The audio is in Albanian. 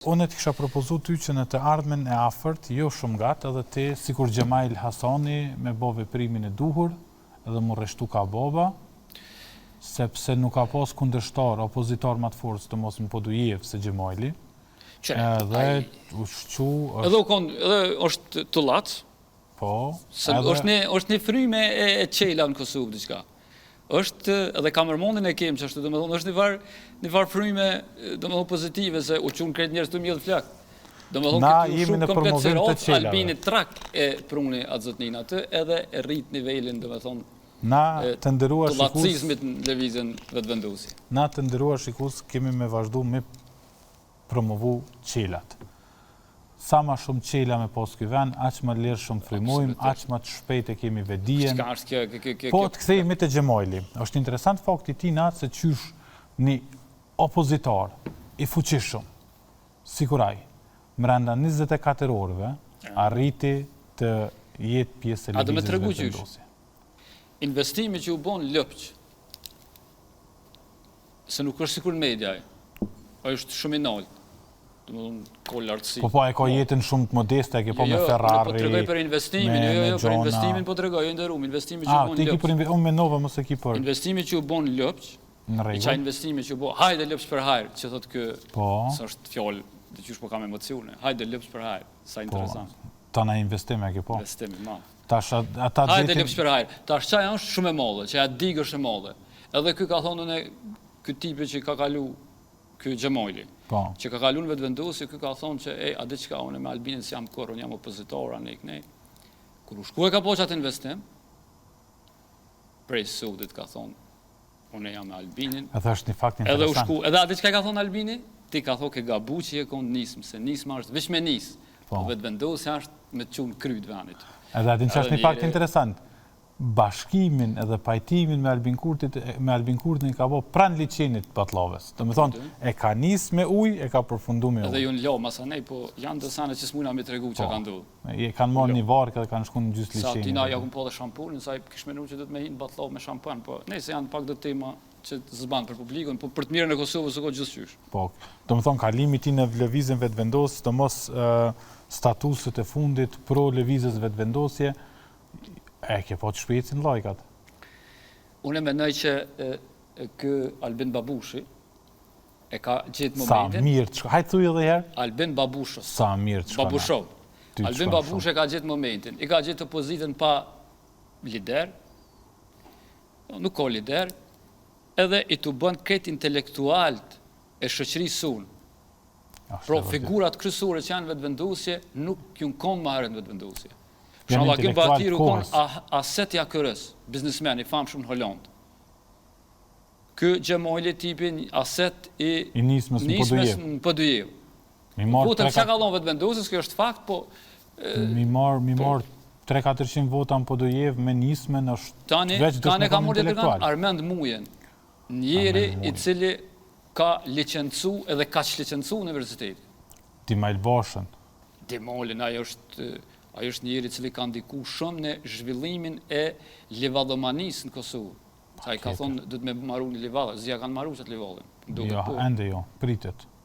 Unë të kisha propozu ty që në të ardhmen e afërt, jo shumë gatë, edhe ti, sikur Gjemail Hasani, me bo veprimin e duhur, edhe mu rreshtu ka boba, sepse nuk ka pas kundërshtar, opozitar më të fortë të mos më Podujev se Gjemaili, edhe ushqu... Edhe është të latë, po... është një fryme e qela në Kosovë, diçka. Është edhe kamermondin e kemë që është, do me thonë, është një varë fryme, do me thonë, pozitive, se u qunë kretë njerës të mjëllë flak. Do me thonë, këtë u shumë komplet serat, Albini trak e pruni atë zotnin atë, edhe e rrit nivelin, do me thonë, të latësizmit në levizën vetëvendusi. Na të ndëruar shikus, kemi me vazhdu me promovu qelat. Sa ma shumë qela me pos këj ven, aq ma lirë shumë frymojmë, aq ma të shpejt e kemi vedijen. Po të kthejmë të Gjemaili. Është interesant fakti ti natë se qysh një opozitar i fuqishëm, sikuraj, mrenda 24 orëve, arriti të jetë pjesë e lëvizjes vetëvendosje. Investimi që u bon lëpq, se nuk është sikur në media, është shumë i naltë. Po e ka jetën shumë të modeste, e ke po me Ferrari, po të regoj për investimin, për investimin po të regoj, ndërum, investimi që u bon lëpq. Unë me nove mëse ki për... Investimi që u bon lëpq, i qa investimi që u bon, hajde lëpq për hajrë, që thotë kë, së është fjallë, dhe qysh po kam emocione, hajde lëpq për hajrë, sa interesant. Ta na investime, e ke po? Investimi, ma. Hajde lëpq për hajrë, ta është qaj është shumë e modhe, që ja digë është e modhe. Edhe kë ka thonë në kë tipe që ka kalu kë Gjemaili, që ka kalu në vetëvendusi, kë ka thonë që, a dhe qka, unë me Albinin si jam kërë, unë jam opozitor, anek, nej. Kër u shku e ka po qatë investim, prej Sudit ka thonë, unë jam me Albinin. Edhe është një fakt interesant. Edhe u shku, edhe a dhe qka ka thonë Albini, ti ka thonë ke gabu që je konë nismë, se nismë është, vish me nisë, vetëvendusi është me të qunë kryt venit. Edhe adin që është një fakt interesant. Bashkimin edhe pajtimin me Albin Kurtin i ka bo pranë liçenit Patllaves. Do me thonë, e ka nis me ujë, e ka përfundu me ujë. Edhe ju në lo, masanej, po janë dësane që s'muna me tregu që ka ndodhë. Kanë marrë një varkë edhe kanë shku në gjysë liçenit. Sa tina ja kun po dhe shampunin, sa i kish menu që dhëtë me hinë Patllav me shampan, po ne se janë pak dhe tema që zbanë për publikun, po për të mirën e Kosovës o ko gjithë qysh. Po, do me thonë, kalimi ti në lëvizjen vetëvendosje, të mos statuset e fundit pro lëvizjes vetëvendosje, e ke po të shpejtësin lajkat? Unë e menoj që kë Albin Babushi e ka gjithë momentin... Sa mirë të shko... Hajtë thuj edhe herë? Albin Babushos. Sa mirë të shko... Babushov. Albin Babush e ka gjithë momentin. I ka gjithë opozitën pa lider, nuk ka lider, edhe i të bënd këtë intelektualt e shëqërisë unë. Pro figurat kryesore që janë vetëvendosje, nuk ju në konë marrën vetëvendosje. Shalla Gim Batiru konë Asetja Kërës, biznismen, i famë shumë në Hollandë. Kë Gjemaili tipin Aset i nismës në Podujev. Votën që ka lonë vetëvendosjes, kjo është fakt, po... Mi marë 300-400 vota në Podujev me nismën është veç dështë në konë intelektual. Armend Mujen, njeri i cili ka licencu edhe ka që licencu universiteti. Dimail Bashën. Dimailin, ajo është njëri cili ka ndiku shumë në zhvillimin e livadëmanisë në Kosovë. Sa i ka thonë, dhëtë me maru një livadë, zja kanë maru qëtë livadën. Jo, ende jo, pritet.